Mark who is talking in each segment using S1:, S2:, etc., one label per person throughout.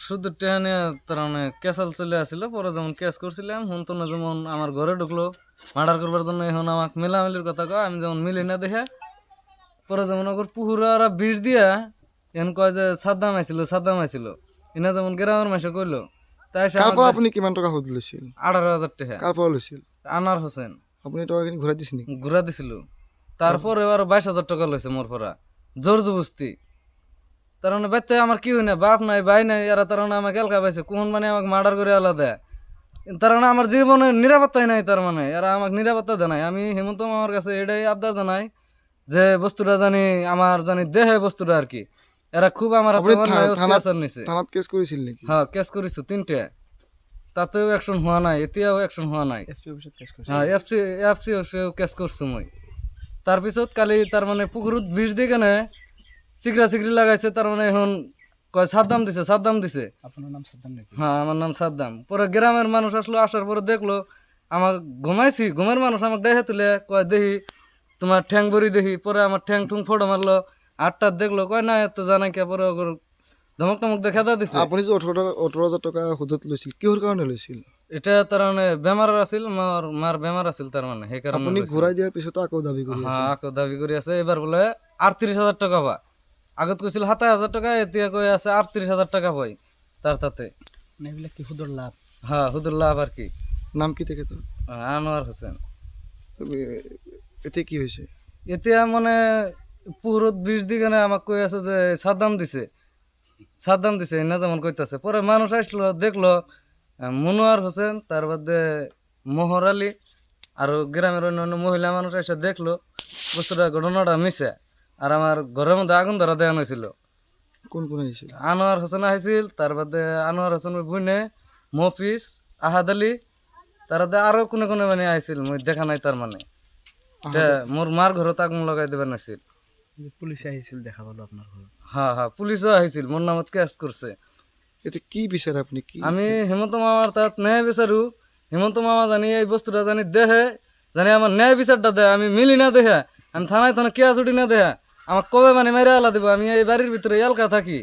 S1: শুধু টেনে তার মানে ক্যাসাল চলে আসছিল, পরে যেমন ক্যাশ করছিলাম হুন তো যেমন আমার ঘরে ঢুকলো মার্ডার করবার জন্য, এখন আমাকে মিলামিলির কথা কয়, আমি যেমন মিলি না দেখে পরে যেমন ওর পুকুরে ওরা বিষ দিয়া এখন কয় যে সাদ্দাম আইছিল এনা যেমন গ্রামের মাসে কইলো, তাই সে
S2: তারপর আপনি কিমান টাকা সুদ লৈছিল?
S1: 18,000 টাকা
S2: কারপর লৈছিল?
S1: আনার হোসেন
S2: আপনি টাকা কিনি ঘুরাই দিছেন?
S1: ঘুরা দিছিল। তারপরে আবার 22,000 টাকা লইছে মোর পরা জোর জবস্তি। তার মানে বাইতে আমার কি হয় না, বাপ নাই ভাই নাই, এরা তার মানে আমাকে এলকা পাইছে কোন মানে আমাকে মার্ডার করে আলাদা, তার মানে আমার জীবনে নিরাপত্তাই নাই, তার মানে এরা আমাকে নিরাপত্তা দেয় নাই। আমি হেমন্ত মামার কাছে এটাই আবদার জানাই যে বস্তুটা জানি আমার জানি দেহে বস্তুটা আর কি, এরা খুব আমার হাতে অন্যায় অত্যাচার নিছে।
S2: থানাত কেস করেছিল নাকি?
S1: হ্যাঁ কেস করেছো 3টে, তাতেও অ্যাকশন হওয়া নাই, এতিয়াও অ্যাকশন হওয়া নাই। হ্যাঁ এফসি কেস করছো মই। তার পিছত কালি তার মানে পুকুরত বিষ দিয়ে কেনে চিকরা চিকরি লাগাইছে, তার মানে এখন কয় সাদ্দাম দিছে।
S3: আপনার নাম সাদ্দাম নাকি?
S1: হ্যাঁ আমার নাম সাদ্দাম। পরে গ্রামের মানুষ আসলো, আসার পরে দেখলো আমার ঘুমের মানুষ আমাকে দেখে তুলে কয় দেখি তোমার ঠ্যাং বড়ি দেখি, পরে আমার ঠ্যাং ঠুং ফোটো মারলো, 8টা দেখলো কয় না এত জানাই কে, পরে ধমক টমক দেখা দিছে।
S2: আপনি যে 18,000 টাকা সুদত লৈছিল কিহর কারণে লৈছিল?
S1: এটা তার মানে বেমার আছিল, মার বেমার আছিল, তার মানে সেই কারণে
S2: আপনি ঘুরাই দেওয়ার পিছত আকো দাবি করি?
S1: হ্যাঁ আকো দাবি করি আছে, এবার বলে 38,000 টাকা পা, আগত কইছিল 27,000 টাকা, এতিয়া কই আছে 38,000 টাকা পাই তাতে।
S3: এগুলা কি সুদর লাভ?
S1: হ্যাঁ হুদুর লাভ আর কি।
S2: নাম কি থেকে তো?
S1: আনোয়ার হোসেন।
S2: এতে কি হয়েছে?
S1: এতিয়া মানে পুরত বিষ দিকে আমাকে কই আছে যে সাদ্দাম দিছে না যেমন কইতাছে। পরে মানুষ আসলো দেখলো মনোয়ার হোসেন, তার বাদে মোহর আলী আর গ্রামের অন্য মহিলা মানুষ এসে দেখলো বস্তুটা ঘটনাটা মিশে, আর আমার ঘরের মধ্যে আগুন ধরা দেওয়া হয়েছিল।
S2: কোন কোন হয়েছিল?
S1: আনোয়ার হোসেন আহিছিল, তার বাদে আনোয়ার হোসেনের বুনে মফিস আহাদ আলী, তার বাদে আরো কোনে কোনে মানে আইছিল, মই দেখা নাই। তার মানে মোর মার ঘরত আগুন লাগাই দেবেন আসছিল।
S3: পুলিশ আহিছিল দেখা পালো আপনার ঘর?
S1: হ্যাঁ পুলিশও আহিছিল, মোর নামত কেস করছে।
S2: এতে কি বিচার আপনি কি?
S1: আমি হেমন্ত মামার তাত ন্যায় বিচারু, হেমন্ত মামা জানি এই বস্তুটা জানি দেহে, জানি আমার ন্যায় বিচারটা দেয়, আমি মিলি না দেখা, আমি থানায় কেয়া ছুটি না দেখা, আমাকে কবে মানে মেরে আলা দিব। আমি এই বাড়ির ভিতরে এলকা থাকি,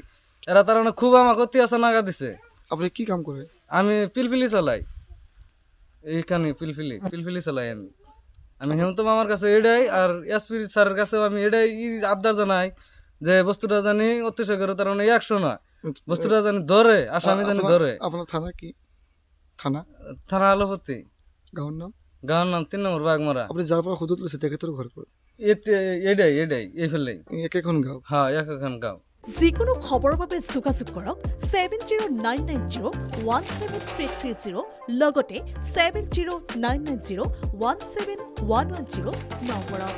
S1: এরা তার মানে খুব আমাকে অত্যাচার নাগা দিছে।
S2: আপনি কি কাম করে?
S1: আমি পিলপিলি চালাই, এইখানে পিলপিলি চালাই আমি হেমন্ত মামার কাছে এটাই, আর এসপি স্যারের কাছেও আমি এটাই আবদার জানাই যে বস্তুটা জানি অত্যাচার করে তার মানে 100 না, বস্তুটা জানি ধরে, আসামি জানি ধরে।
S2: আপনার থানা কি?
S1: থানা আলোপতি।
S2: গাঁওর নাম?
S1: 3 নম্বর বাগমারা।
S2: আপনি যার পর হুদুত লৈছে দেখে তোর ঘর কই?
S1: এটাই এই ফেলেই।
S2: একেখন গাঁও?
S1: হ্যাঁ একখান গাঁও।
S4: যিকোনো খবৰৰ বাবে যোগাযোগ কৰক 7099017330 লগতে 7099017110 নম্বৰত।